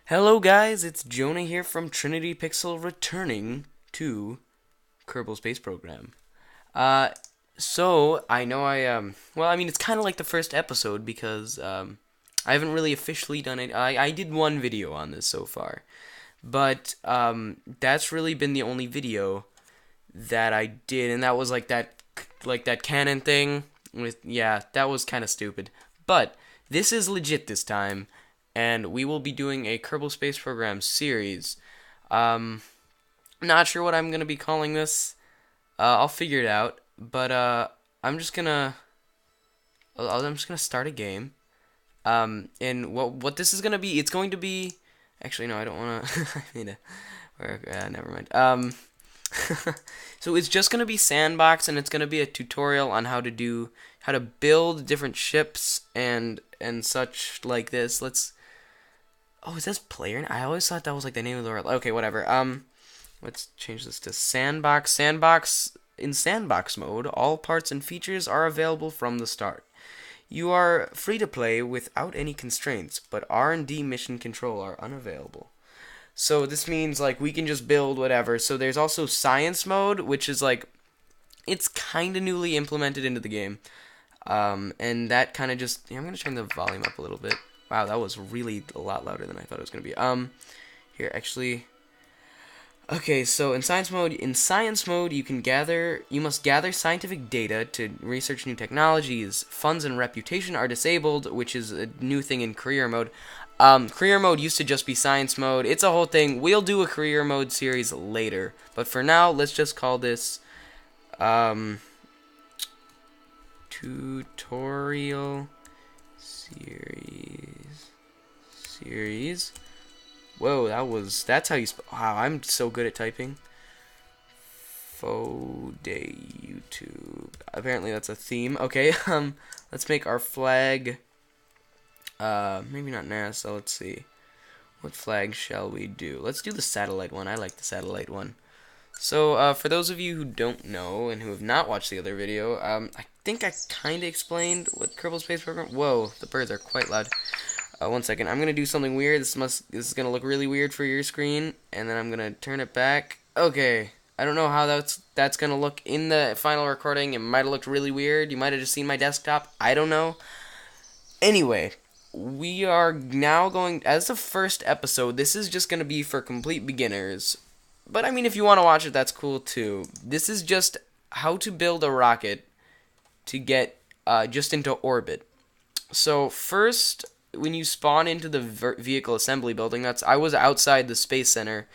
Hello guys, it's Jonah here from Trinity Pixel returning to Kerbal Space Program. Uh so I know it's kind of like the first episode because I haven't really officially done it. I did one video on this so far. But that's really been the only video that I did, and that was like that canon thing with, yeah, that was kind of stupid. But this is legit this time, and we will be doing a Kerbal Space Program series. Um, Not sure what I'm gonna be calling this. I'll figure it out. But I'm just gonna I'm just gonna start a game. And what this is gonna be? It's going to be. Actually, no, I don't wanna. I need to. Never mind. So it's just gonna be sandbox, and it's gonna be a tutorial on how to build different ships and such like this. Oh, it says player. I always thought that was like the name of the world. Okay, whatever. Let's change this to sandbox. In sandbox mode, all parts and features are available from the start. You are free to play without any constraints, but R&D mission control are unavailable. So this means like we can just build whatever. So there's also science mode, which is like it's kind of newly implemented into the game. And that kind of just, I'm gonna turn the volume up a little bit. Wow, that was really a lot louder than I thought it was gonna be. Here actually. Okay, so in science mode, you must gather scientific data to research new technologies. Funds and reputation are disabled, which is a new thing in career mode. Career mode used to just be science mode. It's a whole thing. We'll do a career mode series later, but for now, let's just call this um, tutorial series. Whoa, that's how wow, I'm so good at typing. Day YouTube. Apparently that's a theme. Okay, let's make our flag. Maybe not NASA. Let's see. What flag shall we do? Let's do the satellite one. I like the satellite one. So, for those of you who don't know and who have not watched the other video, I think I kind of explained what Kerbal Space Program. Whoa, the birds are quite loud. One second. I'm gonna do something weird. This is gonna look really weird for your screen, and then I'm gonna turn it back. Okay. I don't know how that's gonna look in the final recording. It might have looked really weird. You might have just seen my desktop. I don't know. Anyway, we are now going as the first episode. This is just gonna be for complete beginners. But I mean, if you want to watch it, that's cool too. This is just how to build a rocket to get just into orbit. So first, when you spawn into the vehicle assembly building, I was outside the space center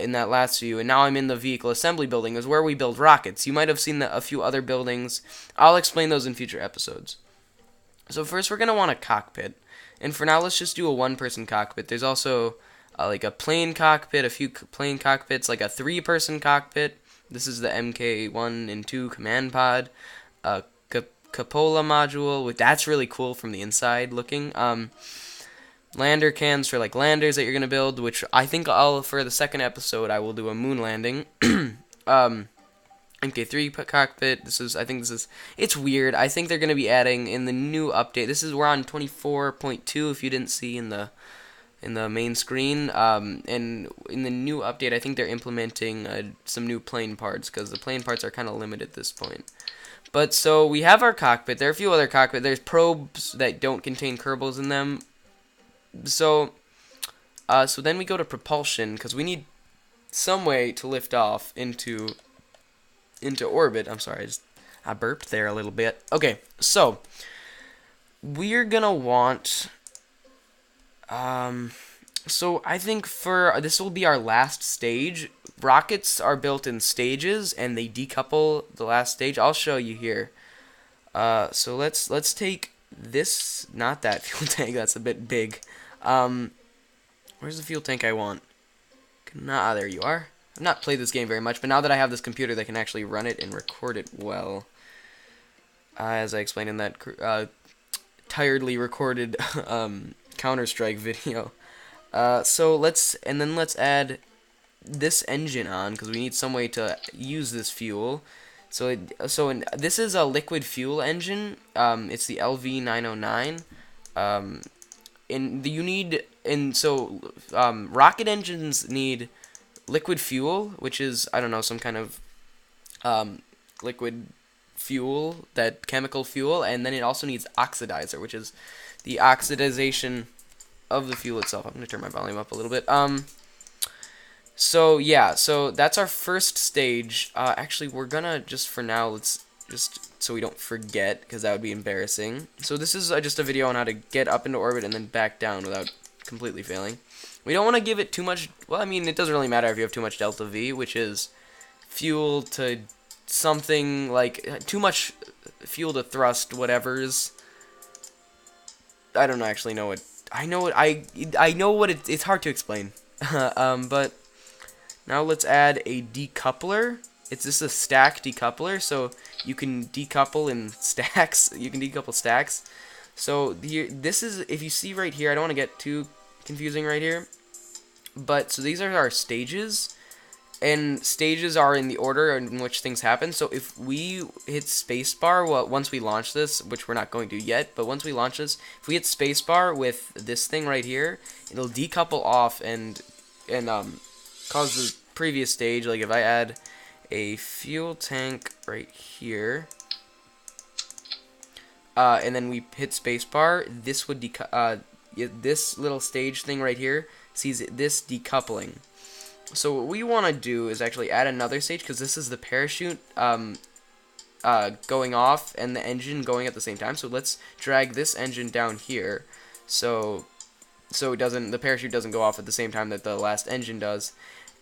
in that last view, and now I'm in the vehicle assembly building, is where we build rockets. You might have seen a few other buildings. I'll explain those in future episodes. So first, we're gonna want a cockpit, and for now, let's just do a one-person cockpit. There's also like a plane cockpit, a few plane cockpits, like a three-person cockpit. This is the MK1 and 2 command pod. Cupola module, that's really cool from the inside looking. Lander cans for like landers that you're gonna build, which I think for the second episode I will do a moon landing. MK3 cockpit. It's weird. I think they're gonna be adding in the new update. We're on 24.2 if you didn't see in the main screen. And in the new update, I think they're implementing some new plane parts because the plane parts are kind of limited at this point. But so we have our cockpit. There are a few other cockpits. There's probes that don't contain Kerbals in them. So then we go to propulsion because we need some way to lift off into orbit. I'm sorry, I burped there a little bit. Okay, so we're gonna want. So I think this will be our last stage. Rockets are built in stages, and they decouple the last stage. I'll show you here. So let's take this, not that fuel tank. That's a bit big. Where's the fuel tank I want? There you are. I've not played this game very much, but now that I have this computer that can actually run it and record it well, as I explained in that tiredly recorded Counter-Strike video. So let's add this engine on because we need some way to use this fuel. This is a liquid fuel engine. It's the LV909. rocket engines need liquid fuel, which is, I don't know, some kind of liquid fuel, that chemical fuel, and then it also needs oxidizer, which is the oxidization of the fuel itself. I'm going to turn my volume up a little bit. So yeah, so that's our first stage. Actually, we're gonna just for now, let's just so we don't forget, because that would be embarrassing. So this is just a video on how to get up into orbit and then back down without completely failing. We don't want to give it too much. Well, I mean, it doesn't really matter if you have too much delta V, which is fuel to something like too much fuel to thrust whatever's. I don't actually know what I know. I know what it's hard to explain. But now let's add a decoupler. It's just a stack decoupler, so you can decouple in stacks. You can decouple stacks. So here, this is, if you see right here, I don't want to get too confusing right here, but so these are our stages, and stages are in the order in which things happen. So if we hit spacebar, well, once we launch this, which we're not going to yet, but once we launch this, if we hit spacebar with this thing right here, it'll decouple off and cause the previous stage. Like if I add a fuel tank right here, and then we hit spacebar, this would this little stage thing right here sees this decoupling. So what we want to do is actually add another stage, because this is the parachute going off and the engine going at the same time. So let's drag this engine down here, so the parachute doesn't go off at the same time that the last engine does.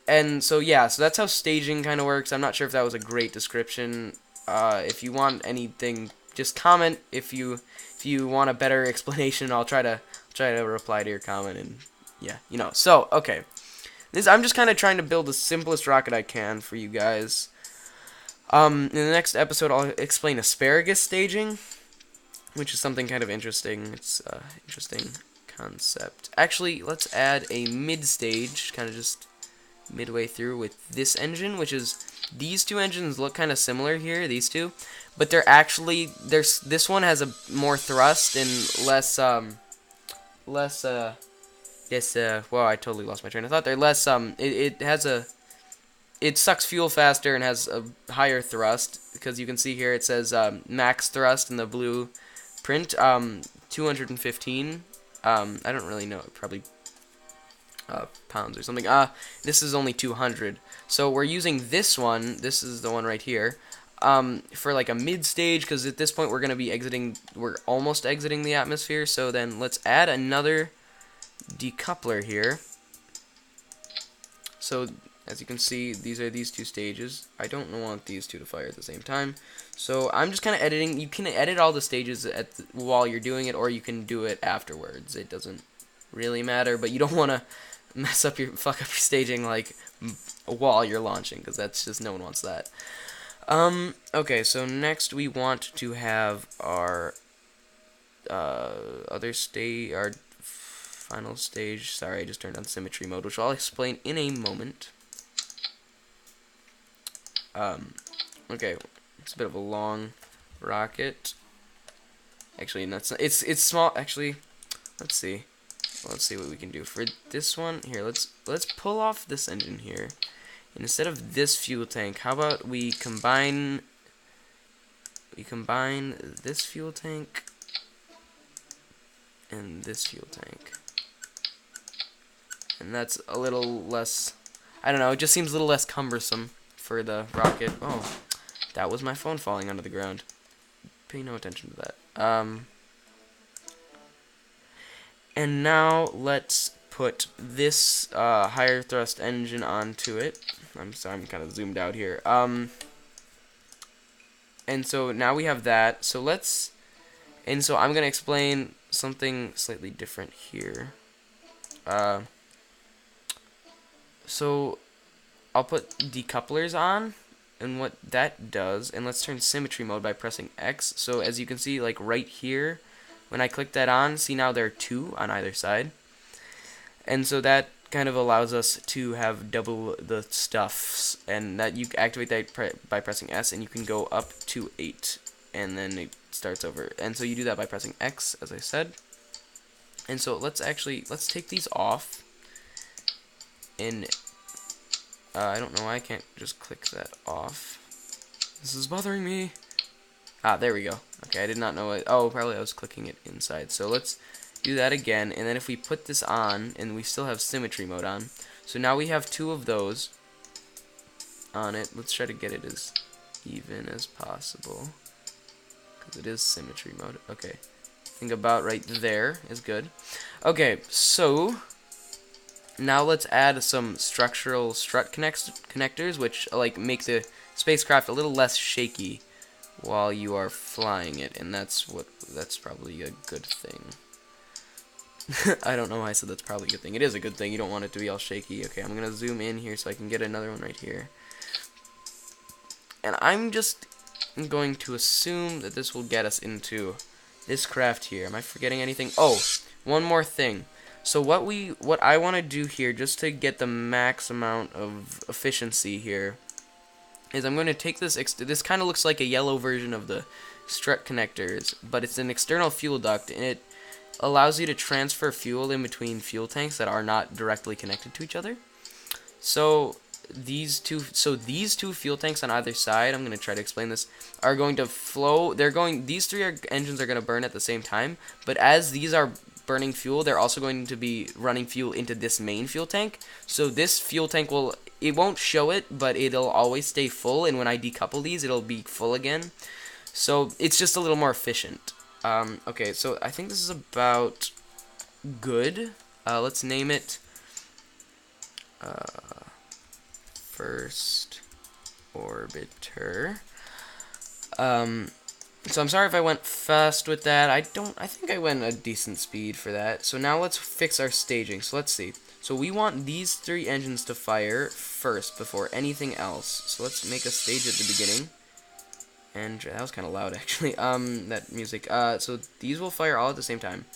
And so yeah, so that's how staging kind of works. I'm not sure if that was a great description. If you want anything, just comment. If you want a better explanation, I'll try to reply to your comment. And yeah, So okay, I'm just kind of trying to build the simplest rocket I can for you guys. In the next episode, I'll explain asparagus staging, which is something kind of interesting. It's interesting concept. Actually, let's add a mid stage, kind of just midway through, with this engine, which is, these two engines look kind of similar here, these two, but they're actually, this one has a more thrust and less whoa, I totally lost my train of thought there. Less it sucks fuel faster and has a higher thrust, because you can see here it says max thrust in the blue print, 215. I don't really know, probably pounds or something. This is only 200. So we're using this one. This is the one right here, for like a mid stage, because at this point we're gonna be we're almost exiting the atmosphere. So then let's add another decoupler here. So as you can see, these are these two stages. I don't want these two to fire at the same time, so I'm just kind of editing. You can edit all the stages while you're doing it, or you can do it afterwards. It doesn't really matter, but you don't want to fuck up your staging like while you're launching, because that's just, no one wants that. Okay, so next we want to have our our final stage. Sorry, I just turned on symmetry mode, which I'll explain in a moment. Okay, it's a bit of a long rocket. Actually, it's small. Actually, let's see what we can do for this one. Here, let's pull off this engine here, and instead of this fuel tank, how about we combine this fuel tank and this fuel tank, and that's a little less, I don't know, it just seems a little less cumbersome for the rocket. Oh, that was my phone falling onto the ground. Pay no attention to that. And now let's put this higher thrust engine onto it. I'm sorry, I'm kind of zoomed out here. And so now we have that. So I'm gonna explain something slightly different here. So I'll put decouplers on, and what that does, and let's turn symmetry mode by pressing X. So as you can see, like right here, when I click that on, see now there are two on either side. And so that kind of allows us to have double the stuffs, and that you activate that by pressing S, and you can go up to 8, and then it starts over. And so you do that by pressing X, as I said. And so let's take these off. And I don't know why I can't just click that off. This is bothering me. Ah, there we go. Okay, I did not know it. Oh, probably I was clicking it inside. So let's do that again. And then if we put this on, and we still have symmetry mode on. So now we have 2 of those on it. Let's try to get it as even as possible, because it is symmetry mode. Okay, I think about right there is good. Okay, so now let's add some structural strut connectors, which like make the spacecraft a little less shaky while you are flying it, and that's probably a good thing. I don't know why I said that's probably a good thing. It is a good thing. You don't want it to be all shaky. Okay, I'm gonna zoom in here so I can get another one right here. And I'm just going to assume that this will get us into this craft here. Am I forgetting anything? Oh, one more thing. So what I want to do here, just to get the max amount of efficiency here, is I'm going to take this. This kind of looks like a yellow version of the strut connectors, but it's an external fuel duct, and it allows you to transfer fuel in between fuel tanks that are not directly connected to each other. So these two fuel tanks on either side, I'm going to try to explain this, are going to flow. These 3 engines are going to burn at the same time, but as these are burning fuel, they're also going to be running fuel into this main fuel tank. So this fuel tank it won't show it, but it'll always stay full, and when I decouple these, it'll be full again. So it's just a little more efficient. Okay, so I think this is about good. Let's name it first orbiter. So I'm sorry if I went fast with that. I think I went a decent speed for that. So now let's fix our staging. So let's see. So we want these 3 engines to fire first before anything else. So let's make a stage at the beginning. And that was kind of loud, actually. That music. So these will fire all at the same time.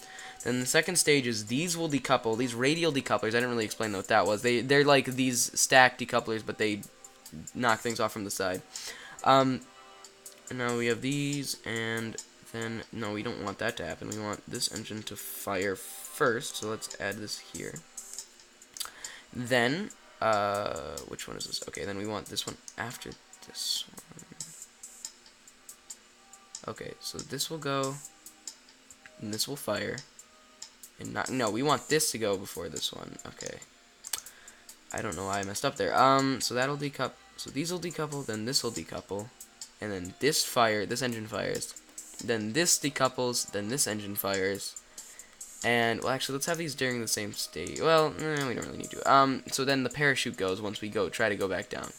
Then the second stage is these will decouple. These radial decouplers. I didn't really explain what that was. They're like these stacked decouplers, but they knock things off from the side. And now we have these, and then no, we don't want that to happen. We want this engine to fire first. So let's add this here. Then, which one is this? Okay, then we want this one after this one. Okay, so this will go, and this will fire, and no, we want this to go before this one. Okay, I don't know why I messed up there. So that'll decouple. So these will decouple, then this will decouple, and then this engine fires, then this decouples, then this engine fires, and well, actually, let's have these during the same stage. Well, we don't really need to. So then the parachute goes once we try to go back down.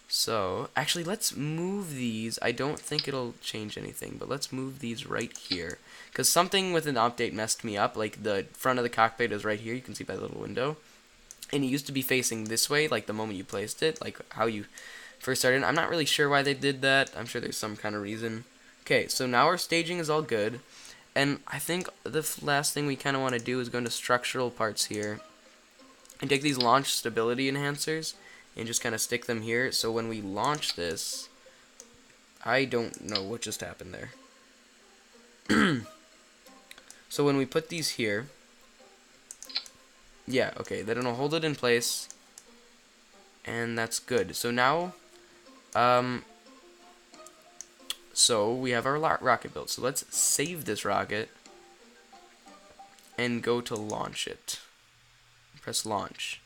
So, actually, let's move these. I don't think it'll change anything, but let's move these right here. Because something with an update messed me up. Like, the front of the cockpit is right here. You can see by the little window. And it used to be facing this way, like the moment you placed it. Like, how you first started. I'm not really sure why they did that. I'm sure there's some kind of reason. Okay, so now our staging is all good. And I think the last thing we kind of want to do is go into structural parts here. And take these launch stability enhancers and just kind of stick them here. So when we launch this, I don't know what just happened there. So when we put these here, yeah, okay, then it'll hold it in place, and that's good. So now, so we have our rocket built. So let's save this rocket and go to launch it. Press launch.